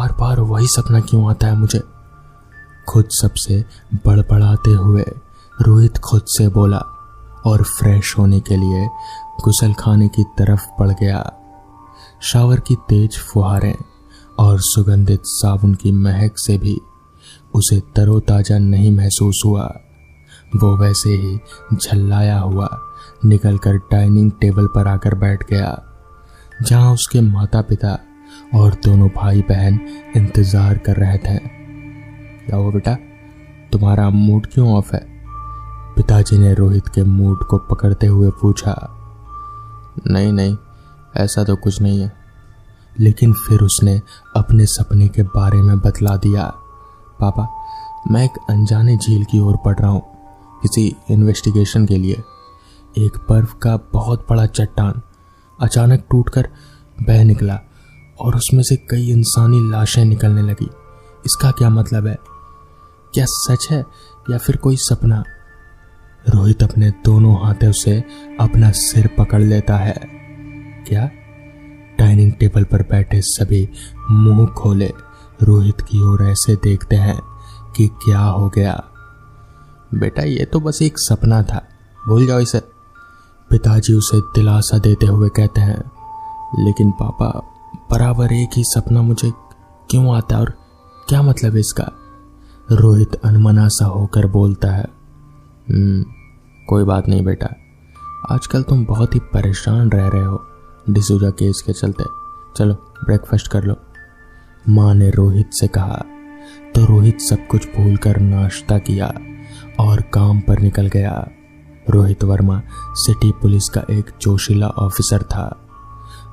बार बार वही सपना क्यों आता है मुझे? खुद सबसे बड़बड़ाते हुए रोहित खुद से बोला और फ्रेश होने के लिए गुसलखाने की तरफ बढ़ गया। शावर की तेज फुहारें और सुगंधित साबुन की महक से भी उसे तरोताजा नहीं महसूस हुआ। वो वैसे ही झल्लाया हुआ निकलकर डाइनिंग टेबल पर आकर बैठ गया, जहां उसके माता पिता और दोनों भाई बहन इंतजार कर रहे थे। क्या हुआ बेटा, तुम्हारा मूड क्यों ऑफ है? पिताजी ने रोहित के मूड को पकड़ते हुए पूछा। नहीं नहीं, ऐसा तो कुछ नहीं है। लेकिन फिर उसने अपने सपने के बारे में बतला दिया। पापा, मैं एक अनजाने झील की ओर बढ़ रहा हूँ किसी इन्वेस्टिगेशन के लिए। एक बर्फ का बहुत बड़ा चट्टान अचानक टूटकर बह निकला और उसमें से कई इंसानी लाशें निकलने लगी। इसका क्या मतलब है? क्या सच है या फिर कोई सपना? रोहित अपने दोनों हाथों से अपना सिर पकड़ लेता है। क्या? डाइनिंग टेबल पर बैठे सभी मुंह खोले रोहित की ओर ऐसे देखते हैं कि क्या हो गया। बेटा, ये तो बस एक सपना था, भूल जाओ इसे। पिताजी उसे दिलासा देते हुए कहते हैं। लेकिन पापा, बराबर एक ही सपना मुझे क्यों आता है और क्या मतलब है इसका? रोहित अनमना सा होकर बोलता है। कोई बात नहीं बेटा, आजकल तुम बहुत ही परेशान रह रहे हो डिसूजा केस के चलते। चलो ब्रेकफास्ट कर लो, माँ ने रोहित से कहा। तो रोहित सब कुछ भूलकर नाश्ता किया और काम पर निकल गया। रोहित वर्मा सिटी पुलिस का एक जोशीला ऑफिसर था।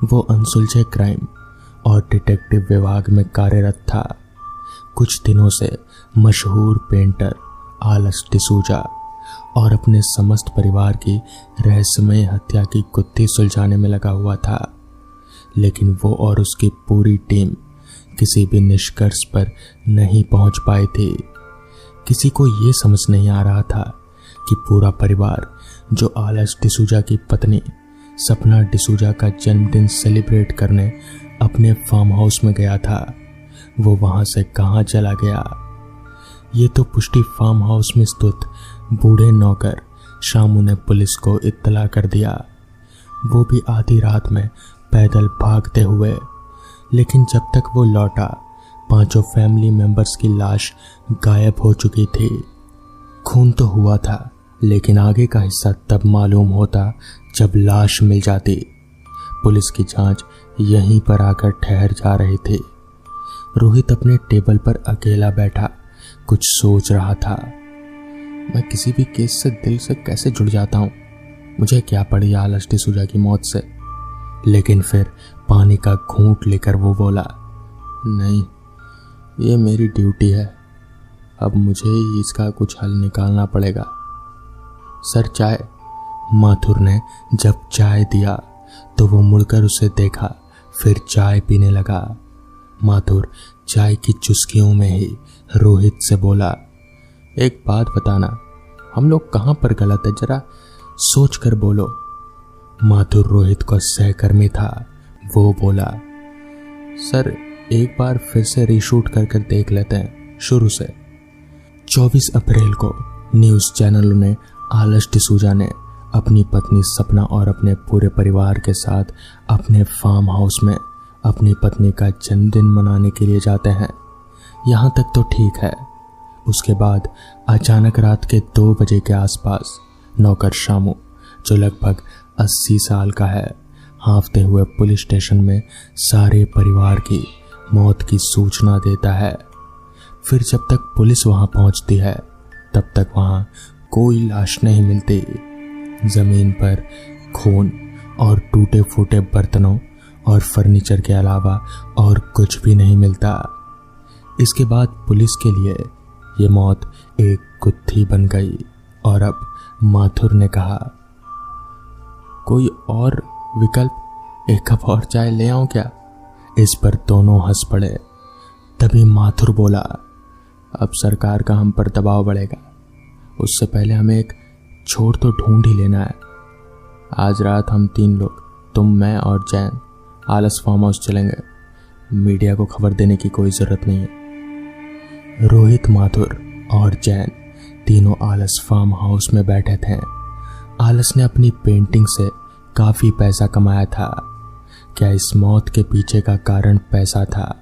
वो अनसुलझे क्राइम और डिटेक्टिव विभाग में कार्यरत था। कुछ दिनों से मशहूर पेंटर आलस डिसूजा और अपने समस्त परिवार की रहस्यमय हत्या की गुत्थी सुलझाने में लगा हुआ था। लेकिन वो और उसकी पूरी टीम किसी भी निष्कर्ष पर नहीं पहुंच पाए थे। किसी को ये समझ नहीं आ रहा था कि पूरा परिवार, जो आलस डिसूजा की पत्नी सपना डिसूजा का जन्मदिन सेलिब्रेट करने अपने फार्म हाउस में गया था, वो वहां से कहां चला गया। ये तो पुष्टि फार्म हाउस में स्थित बूढ़े नौकर शामू ने पुलिस को इत्तला कर दिया, वो भी आधी रात में पैदल भागते हुए। लेकिन जब तक वो लौटा, पांचों फैमिली मेंबर्स की लाश गायब हो चुकी थी। खून तो हुआ था, लेकिन आगे का हिस्सा तब मालूम होता जब लाश मिल जाती। पुलिस की जांच यहीं पर आकर ठहर जा रही थी। रोहित अपने टेबल पर अकेला बैठा कुछ सोच रहा था। मैं किसी भी केस से दिल से कैसे जुड़ जाता हूँ, मुझे क्या पड़ी आलस डिसूजा की मौत से। लेकिन फिर पानी का घूंट लेकर वो बोला, नहीं, ये मेरी ड्यूटी है, अब मुझे ही इसका कुछ हल निकालना पड़ेगा। सर, चाय। माथुर ने जब चाय दिया तो वो मुड़कर उसे देखा, फिर चाय पीने लगा। माथुर चाय की चुस्कियों में ही रोहित से बोला, एक बात बताना, हम लोग कहाँ पर गलत है, जरा सोच कर बोलो। माथुर रोहित का सहकर्मी था। वो बोला, सर एक बार फिर से रीशूट कर देख लेते हैं शुरू से। 24 अप्रैल को न्यूज़ चैनलों ने आलस डिसूजा ने अपनी पत्नी सपना और अपने पूरे परिवार के साथ अपने फार्म हाउस में अपनी पत्नी का जन्मदिन मनाने के लिए जाते हैं। यहाँ तक तो ठीक है। उसके बाद अचानक रात के 2 बजे के आसपास नौकर शामू, जो लगभग 80 साल का है, हाँफते हुए पुलिस स्टेशन में सारे परिवार की मौत की सूचना देता है। फिर जब तक पुलिस वहां पहुंचती है तब तक वहां कोई लाश नहीं मिलती। जमीन पर खून और टूटे फूटे बर्तनों और फर्नीचर के अलावा और कुछ भी नहीं मिलता। इसके बाद पुलिस के लिए ये मौत एक गुत्थी बन गई और अब माथुर ने कहा, कोई और विकल्प, एक कप और चाय ले आऊं क्या? इस पर दोनों हंस पड़े। तभी माथुर बोला, अब सरकार का हम पर दबाव बढ़ेगा, उससे पहले हमें एक छोर तो ढूंढ ही लेना है। आज रात हम 3 लोग, तुम, मैं और जैन, आलस फार्म हाउस चलेंगे। मीडिया को खबर देने की कोई जरूरत नहीं है। रोहित, माथुर और जैन तीनों आलस फार्म हाउस में बैठे थे। आलस ने अपनी पेंटिंग से काफी पैसा कमाया था। क्या इस मौत के पीछे का कारण पैसा था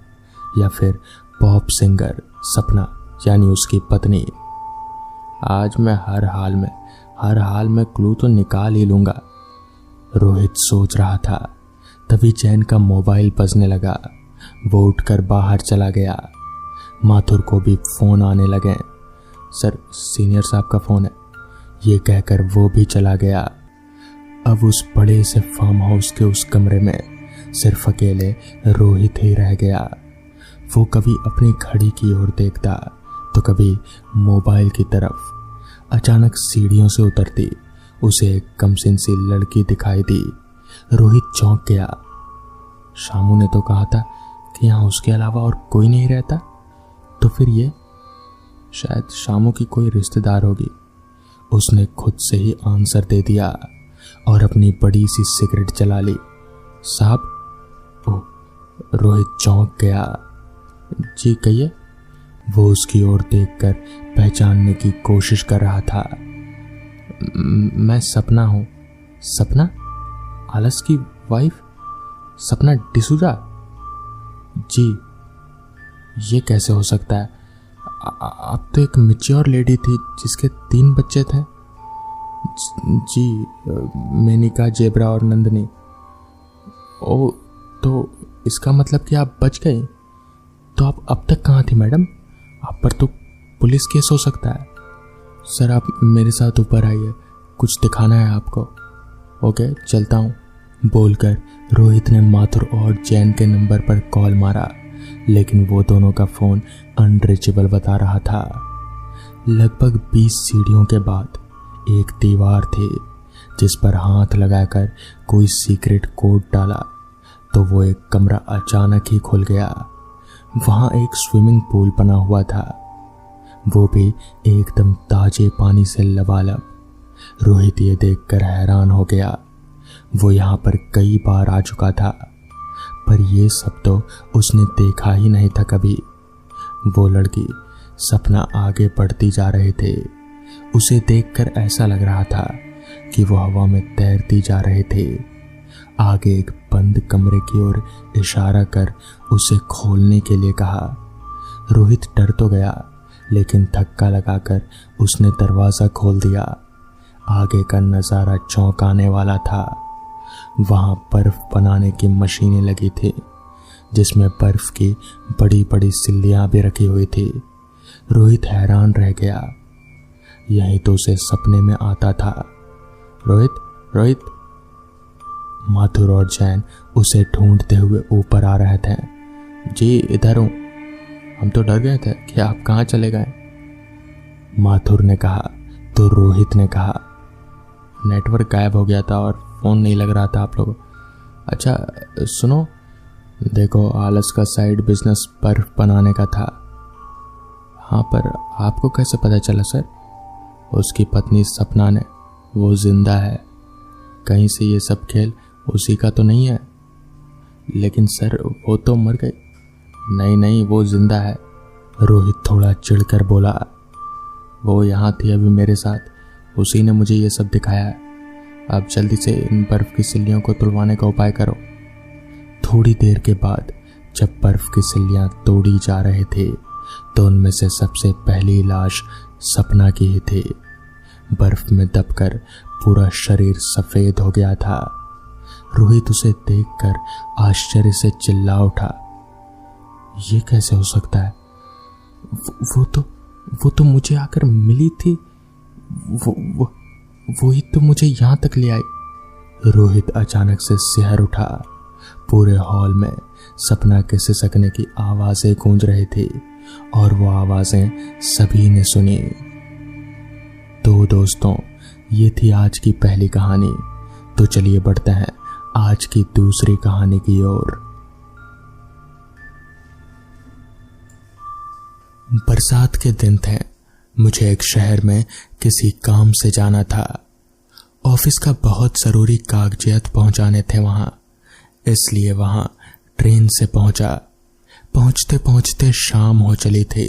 या फिर पॉप सिंगर सपना यानी उसकी पत्नी? आज मैं हर हाल में क्लू तो निकाल ही लूंगा, रोहित सोच रहा था। तभी जैन का मोबाइल बजने लगा। वो उठकर बाहर चला गया। माथुर को भी फोन आने लगे। सर, सीनियर साहब का फोन है, ये कहकर वो भी चला गया। अब उस बड़े से फार्म हाउस के उस कमरे में सिर्फ अकेले रोहित ही रह गया। वो कभी अपनी घड़ी की ओर देखता तो कभी मोबाइल की तरफ। अचानक सीढ़ियों से उतरती उसे एक कमसिन सी लड़की दिखाई दी। रोहित चौंक गया। शामू ने तो कहा था कि यहाँ उसके अलावा और कोई नहीं रहता, तो फिर ये शायद शामू की कोई रिश्तेदार होगी। उसने खुद से ही आंसर दे दिया और अपनी बड़ी सी सिगरेट जला ली। साहब? ओह, रोहित चौंक गया। जी कहिए। वो उसकी ओर देखकर पहचानने की कोशिश कर रहा था। मैं सपना हूँ। सपना? आलस की वाइफ सपना डिसूजा? जी, ये कैसे हो सकता है? अब तो एक मैच्योर लेडी थी जिसके 3 बच्चे थे। जी, मेनिका, जेब्रा और नंदनी। ओ, तो इसका मतलब कि आप बच गए। तो आप अब तक कहाँ थी मैडम? आप पर तो पुलिस केस हो सकता है। सर, आप मेरे साथ ऊपर आइए, कुछ दिखाना है आपको। ओके, चलता हूँ, बोलकर रोहित ने माथुर और जैन के नंबर पर कॉल मारा, लेकिन वो दोनों का फोन अनरीचेबल बता रहा था। लगभग 20 सीढ़ियों के बाद एक दीवार थी जिस पर हाथ लगाकर कोई सीक्रेट कोड डाला तो वो एक कमरा अचानक ही खुल गया। वहां एक स्विमिंग पूल बना हुआ था, वो भी एकदम ताजे पानी से लबालब। रोहित ये देखकर हैरान हो गया। वो यहाँ पर कई बार आ चुका था, पर ये सब तो उसने देखा ही नहीं था कभी। वो लड़की सपना आगे बढ़ती जा रहे थे। उसे देखकर ऐसा लग रहा था कि वो हवा में तैरती जा रहे थे। आगे एक बंद कमरे की ओर इशारा कर उसे खोलने के लिए कहा। रोहित डर तो गया, लेकिन धक्का लगाकर उसने दरवाजा खोल दिया। आगे का नज़ारा चौंकाने वाला था। वहां बर्फ बनाने की मशीनें लगी थी, जिसमें बर्फ की बड़ी बड़ी सिल्लियां भी रखी हुई थी। रोहित हैरान रह गया। यही तो उसे सपने में आता था। रोहित, रोहित। माथुर और जैन उसे ढूंढते हुए ऊपर आ रहे थे। जी, इधर हूं। हम तो डर गए थे कि आप कहाँ चले गए, माथुर ने कहा। तो रोहित ने कहा, नेटवर्क गायब हो गया था और फोन नहीं लग रहा था आप लोगों। अच्छा सुनो, देखो आलस का साइड बिजनेस बर्फ बनाने का था। हाँ, पर आपको कैसे पता चला सर? उसकी पत्नी सपना ने, वो जिंदा है। कहीं से ये सब खेल उसी का तो नहीं है। लेकिन सर, वो तो मर गई। नहीं नहीं, वो जिंदा है, रोहित थोड़ा चिढ़कर बोला। वो यहाँ थी अभी मेरे साथ, उसी ने मुझे ये सब दिखाया है। अब जल्दी से इन बर्फ की सिल्लियों को तुड़वाने का उपाय करो। थोड़ी देर के बाद जब बर्फ की सिल्लियां तोड़ी जा रहे थे तो उनमें से सबसे पहली लाश सपना की ही थी। बर्फ में दबकर पूरा शरीर सफेद हो गया था। रोहित उसे देखकर आश्चर्य से चिल्ला उठा। ये कैसे हो सकता है? वो तो मुझे आकर मिली थी। वो ही तो मुझे यहां तक ले आई। रोहित अचानक से सिहर उठा। पूरे हॉल में सपना के सिसकने की आवाजें गूंज रही थी और वो आवाजें सभी ने सुनी। तो दोस्तों, ये थी आज की पहली कहानी। तो चलिए बढ़ते हैं आज की दूसरी कहानी की ओर। बरसात के दिन थे। मुझे एक शहर में किसी काम से जाना था। ऑफिस का बहुत जरूरी कागजात पहुंचाने थे वहां, इसलिए वहां ट्रेन से पहुंचा। पहुंचते पहुंचते शाम हो चली थी।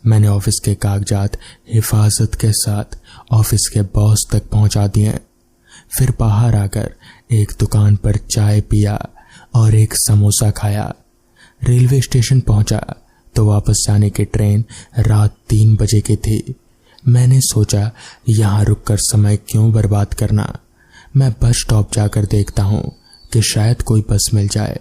मैंने ऑफिस के कागजात हिफाजत के साथ ऑफिस के बॉस तक पहुंचा दिए। फिर बाहर आकर एक दुकान पर चाय पिया और एक समोसा खाया। रेलवे स्टेशन पहुंचा तो वापस जाने की ट्रेन रात 3 बजे की थी। मैंने सोचा यहाँ रुककर समय क्यों बर्बाद करना, मैं बस स्टॉप जाकर देखता हूँ कि शायद कोई बस मिल जाए।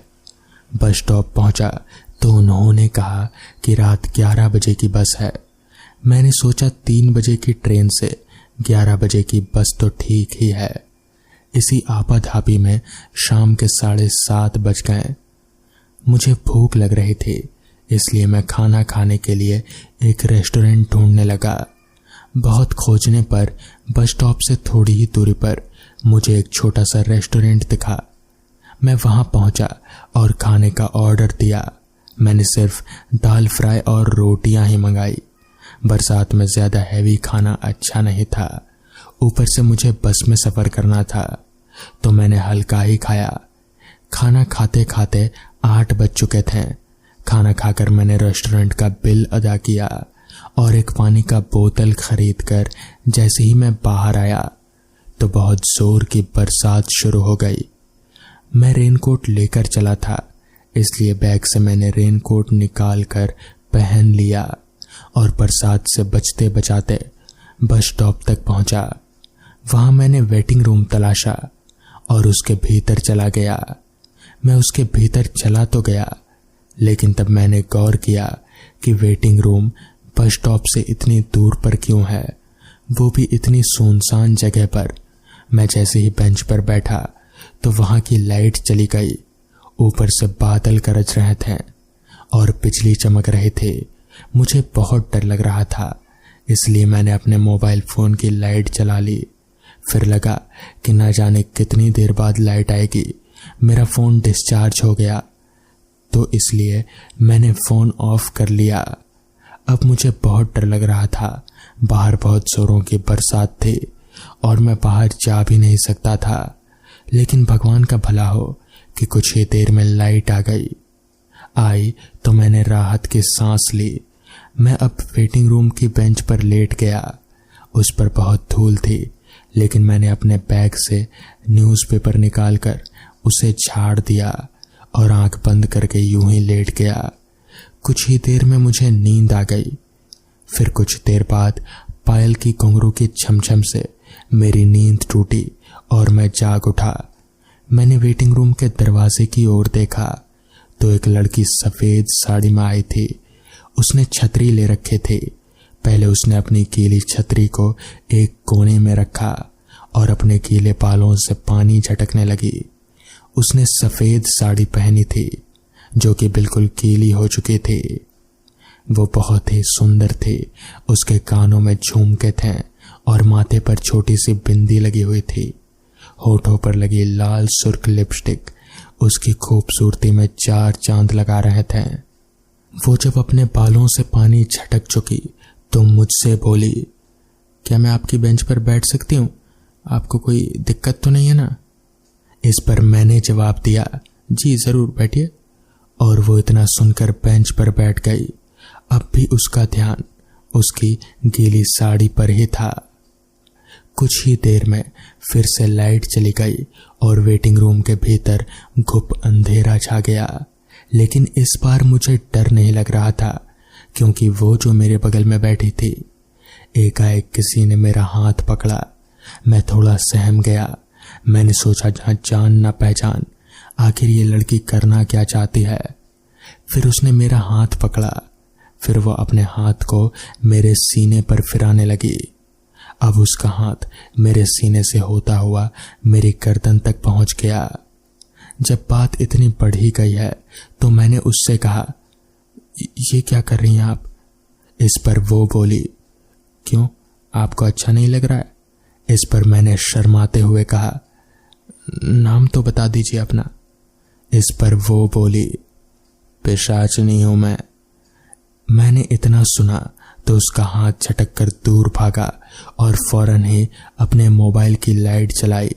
बस स्टॉप पहुंचा तो उन्होंने कहा कि रात 11 बजे की बस है। मैंने सोचा 3 बजे की ट्रेन से 11 बजे की बस तो ठीक ही है। इसी आपाधापी में शाम के 7:30 बज गए। मुझे भूख लग रही थी, इसलिए मैं खाना खाने के लिए एक रेस्टोरेंट ढूंढने लगा। बहुत खोजने पर बस स्टॉप से थोड़ी ही दूरी पर मुझे एक छोटा सा रेस्टोरेंट दिखा। मैं वहां पहुंचा और खाने का ऑर्डर दिया। मैंने सिर्फ दाल फ्राई और रोटियां ही मंगाई। बरसात में ज्यादा हैवी खाना अच्छा नहीं था, ऊपर से मुझे बस में सफर करना था, तो मैंने हल्का ही खाया। खाना खाते खाते 8 बज चुके थे। खाना खाकर मैंने रेस्टोरेंट का बिल अदा किया और एक पानी का बोतल खरीदकर जैसे ही मैं बाहर आया तो बहुत जोर की बरसात शुरू हो गई। मैं रेनकोट लेकर चला था, इसलिए बैग से मैंने रेनकोट निकाल कर पहन लिया और बरसात से बचते बचाते बस स्टॉप तक पहुंचा। वहां मैंने वेटिंग रूम तलाशा और उसके भीतर चला गया। मैं उसके भीतर चला तो गया, लेकिन तब मैंने गौर किया कि वेटिंग रूम बस स्टॉप से इतनी दूर पर क्यों है, वो भी इतनी सुनसान जगह पर। मैं जैसे ही बेंच पर बैठा तो वहां की लाइट चली गई। ऊपर से बादल गरज रहे थे और बिजली चमक रहे थे। मुझे बहुत डर लग रहा था, इसलिए मैंने अपने मोबाइल फोन की लाइट जला ली। फिर लगा कि न जाने कितनी देर बाद लाइट आएगी। मेरा फोन डिस्चार्ज हो गया, तो इसलिए मैंने फोन ऑफ कर लिया। अब मुझे बहुत डर लग रहा था। बाहर बहुत जोरों की बरसात थी और मैं बाहर जा भी नहीं सकता था, लेकिन भगवान का भला हो कि कुछ ही देर में लाइट आई तो मैंने राहत की सांस ली। मैं अब वेटिंग रूम की बेंच पर लेट गया। उस पर बहुत धूल थी, लेकिन मैंने अपने बैग से न्यूज़पेपर निकालकर उसे झाड़ दिया और आंख बंद करके यूं ही लेट गया। कुछ ही देर में मुझे नींद आ गई। फिर कुछ देर बाद पायल की घुंघरू की छमछम से मेरी नींद टूटी और मैं जाग उठा। मैंने वेटिंग रूम के दरवाजे की ओर देखा तो एक लड़की सफेद साड़ी में आई थी। उसने छतरी ले रखे थे। पहले उसने अपनी गीली छतरी को एक कोने में रखा और अपने गीले बालों से पानी झटकने लगी। उसने सफेद साड़ी पहनी थी जो कि बिल्कुल गीली हो चुकी थी। वो बहुत ही सुंदर थी। उसके कानों में झुमके थे और माथे पर छोटी सी बिंदी लगी हुई थी। होठों पर लगी लाल सुर्ख लिपस्टिक उसकी खूबसूरती में 4 चांद लगा रहे थे। वो जब अपने बालों से पानी झटक चुकी तो मुझसे बोली, क्या मैं आपकी बेंच पर बैठ सकती हूँ? आपको कोई दिक्कत तो नहीं है ना? इस पर मैंने जवाब दिया, जी जरूर बैठिए। और वो इतना सुनकर बेंच पर बैठ गई। अब भी उसका ध्यान उसकी गीली साड़ी पर ही था। कुछ ही देर में फिर से लाइट चली गई और वेटिंग रूम के भीतर घुप अंधेरा छा गया। लेकिन इस बार मुझे डर नहीं लग रहा था, क्योंकि वो जो मेरे बगल में बैठी थी, एकाएक किसी ने मेरा हाथ पकड़ा। मैं थोड़ा सहम गया। मैंने सोचा, जहां जान ना पहचान, आखिर ये लड़की करना क्या चाहती है। फिर उसने मेरा हाथ पकड़ा। फिर वो अपने हाथ को मेरे सीने पर फिराने लगी। अब उसका हाथ मेरे सीने से होता हुआ मेरी गर्दन तक पहुंच गया। जब बात इतनी बढ़ ही गई है तो मैंने उससे कहा, ये क्या कर रही हैं आप? इस पर वो बोली, क्यों, आपको अच्छा नहीं लग रहा है? इस पर मैंने शर्माते हुए कहा, नाम तो बता दीजिए अपना। इस पर वो बोली, पिशाचनी हूं मैं। मैंने इतना सुना तो उसका हाथ झटक कर दूर भागा और फौरन ही अपने मोबाइल की लाइट जलाई।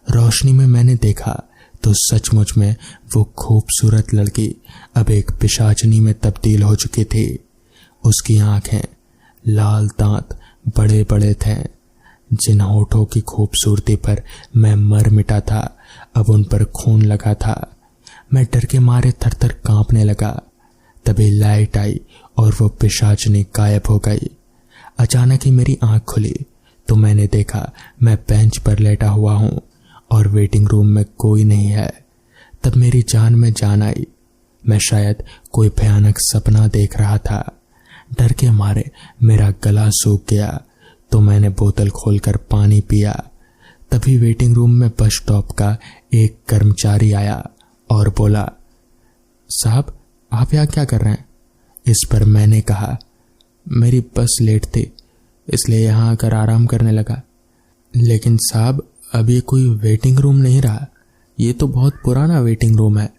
रोशनी में मैंने देखा तो सचमुच में वो खूबसूरत लड़की अब एक पिशाचनी में तब्दील हो चुकी थी। उसकी आंखें, लाल दांत बड़े बड़े थे। जिन होठों की खूबसूरती पर मैं मर मिटा था, अब उन पर खून लगा था। मैं डर के मारे थर-थर कांपने लगा। तभी लाइट आई और वो पिशाचनी गायब हो गई। अचानक ही मेरी आंख खुली तो मैंने देखा मैं बेंच पर लेटा हुआ हूं और वेटिंग रूम में कोई नहीं है। तब मेरी जान में जान आई। मैं शायद कोई भयानक सपना देख रहा था। डर के मारे मेरा गला सूख गया तो मैंने बोतल खोलकर पानी पिया। तभी वेटिंग रूम में बस स्टॉप का एक कर्मचारी आया और बोला, साहब आप यहाँ क्या कर रहे हैं? इस पर मैंने कहा, मेरी बस लेट थी इसलिए यहाँ आकर आराम करने लगा। लेकिन साहब अभी कोई वेटिंग रूम नहीं रहा, ये तो बहुत पुराना वेटिंग रूम है।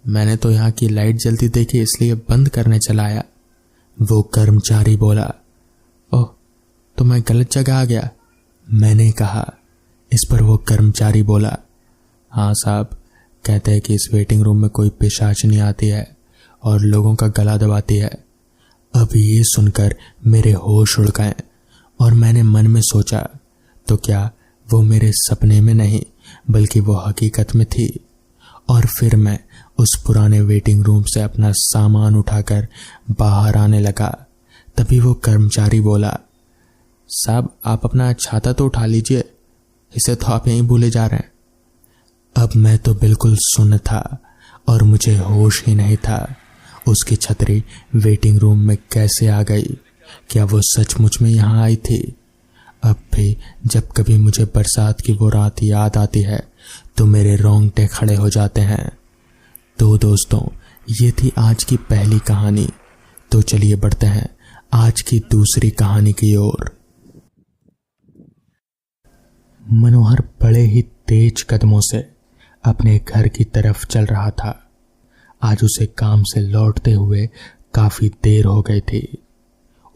मैंने तो यहाँ की लाइट जलती देखी इसलिए बंद करने चला आया। वो कर्मचारी बोला। ओह, तो मैं गलत जगह आ गया, मैंने कहा। इस पर वो कर्मचारी बोला, हाँ साहब, कहते हैं कि इस वेटिंग रूम में कोई पिशाचनी आती है और लोगों का गला दबाती है। अब ये सुनकर मेरे होश उड़ गए और मैंने मन में सोचा, तो क्या वो मेरे सपने में नहीं बल्कि वो हकीकत में थी। और फिर मैं उस पुराने वेटिंग रूम से अपना सामान उठाकर बाहर आने लगा। तभी वो कर्मचारी बोला, साहब आप अपना छाता तो उठा लीजिए, इसे तो आप यहीं भूले जा रहे हैं। अब मैं तो बिल्कुल सुन्न था और मुझे होश ही नहीं था। उसकी छतरी वेटिंग रूम में कैसे आ गई? क्या वो सचमुच में यहाँ आई थी? अब भी जब कभी मुझे बरसात की वो रात याद आती है तो मेरे रोंगटे खड़े हो जाते हैं। तो दोस्तों, ये थी आज की पहली कहानी। तो चलिए बढ़ते हैं आज की दूसरी कहानी की ओर। मनोहर बड़े ही तेज कदमों से अपने घर की तरफ चल रहा था। आज उसे काम से लौटते हुए काफी देर हो गई थी।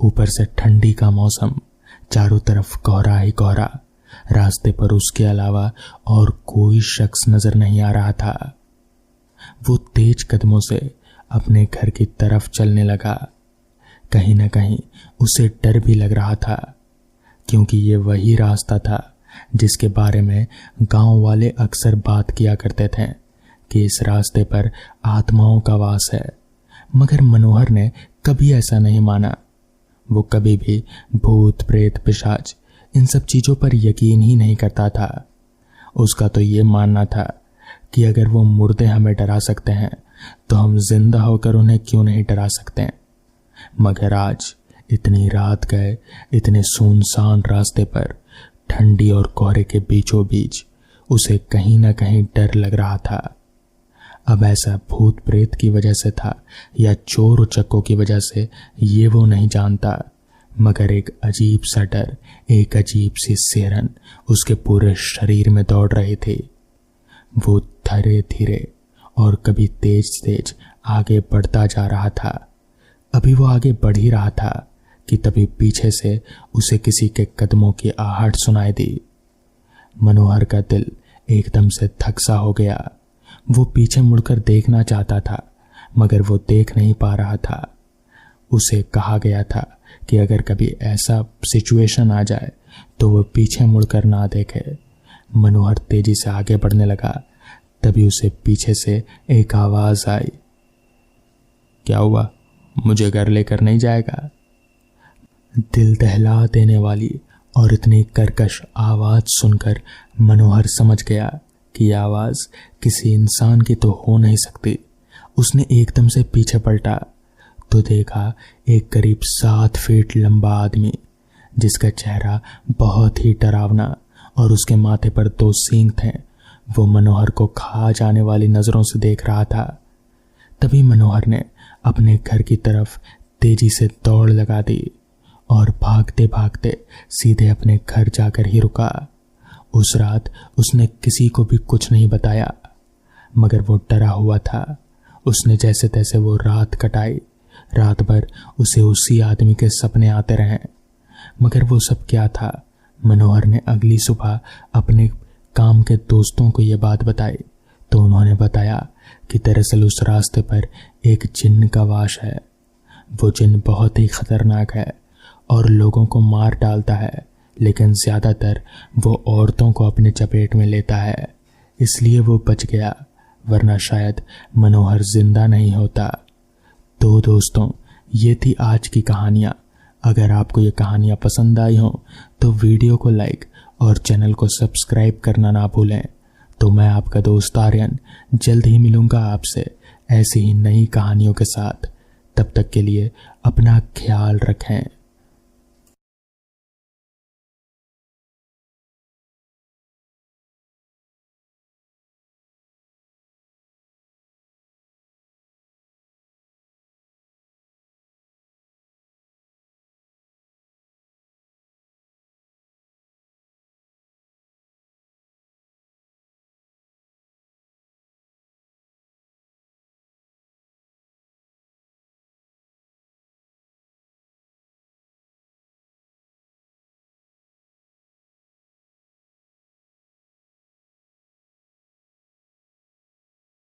ऊपर से ठंडी का मौसम, चारों तरफ कोहरा ही कोहरा। रास्ते पर उसके अलावा और कोई शख्स नजर नहीं आ रहा था। वो तेज कदमों से अपने घर की तरफ चलने लगा। कहीं न कहीं उसे डर भी लग रहा था, क्योंकि ये वही रास्ता था जिसके बारे में गांव वाले अक्सर बात किया करते थे कि इस रास्ते पर आत्माओं का वास है। मगर मनोहर ने कभी ऐसा नहीं माना। वो कभी भी भूत प्रेत पिशाच इन सब चीजों पर यकीन ही नहीं करता था। उसका तो ये मानना था कि अगर वो मुर्दे हमें डरा सकते हैं तो हम जिंदा होकर उन्हें क्यों नहीं डरा सकते। मगर आज इतनी रात गए इतने सुनसान रास्ते पर ठंडी और कोहरे के बीचों बीच उसे कहीं ना कहीं डर लग रहा था। अब ऐसा भूत प्रेत की वजह से था या चोर उचक्कों की वजह से, ये वो नहीं जानता, मगर एक अजीब सा डर, एक अजीब सी सिहरन उसके पूरे शरीर में दौड़ रही थी। वो धीरे धीरे और कभी तेज तेज आगे बढ़ता जा रहा था। अभी वो आगे बढ़ ही रहा था कि तभी पीछे से उसे किसी के कदमों की आहट सुनाई दी। मनोहर का दिल एकदम से धक सा हो गया। वो पीछे मुड़कर देखना चाहता था मगर वो देख नहीं पा रहा था। उसे कहा गया था कि अगर कभी ऐसा सिचुएशन आ जाए तो वो पीछे मुड़कर ना देखे। मनोहर तेजी से आगे बढ़ने लगा। तभी उसे पीछे से एक आवाज आई, क्या हुआ, मुझे घर लेकर नहीं जाएगा? दिल दहला देने वाली और इतनी कर्कश आवाज सुनकर मनोहर समझ गया कि आवाज किसी इंसान की तो हो नहीं सकती। उसने एकदम से पीछे पलटा तो देखा एक करीब 7 फीट लंबा आदमी, जिसका चेहरा बहुत ही डरावना और उसके माथे पर 2 सींग थे। वो मनोहर को खा जाने वाली नजरों से देख रहा था। तभी मनोहर ने अपने घर की तरफ तेजी से दौड़ लगा दी और भागते भागते सीधे अपने घर जाकर ही रुका। उस रात उसने किसी को भी कुछ नहीं बताया, मगर वो डरा हुआ था। उसने जैसे तैसे वो रात कटाई। रात भर उसे उसी आदमी के सपने आते रहे, मगर वो सब क्या था? मनोहर ने अगली सुबह अपने काम के दोस्तों को ये बात बताई तो उन्होंने बताया कि दरअसल उस रास्ते पर एक जिन्न का वास है। वो जिन्न बहुत ही खतरनाक है और लोगों को मार डालता है, लेकिन ज़्यादातर वो औरतों को अपने चपेट में लेता है। इसलिए वो बच गया, वरना शायद मनोहर जिंदा नहीं होता। तो दोस्तों, ये थी आज की कहानियाँ। अगर आपको ये कहानियाँ पसंद आई हों तो वीडियो को लाइक और चैनल को सब्सक्राइब करना ना भूलें। तो मैं आपका दोस्त आर्यन जल्द ही मिलूंगा आपसे ऐसी ही नई कहानियों के साथ। तब तक के लिए अपना ख्याल रखें।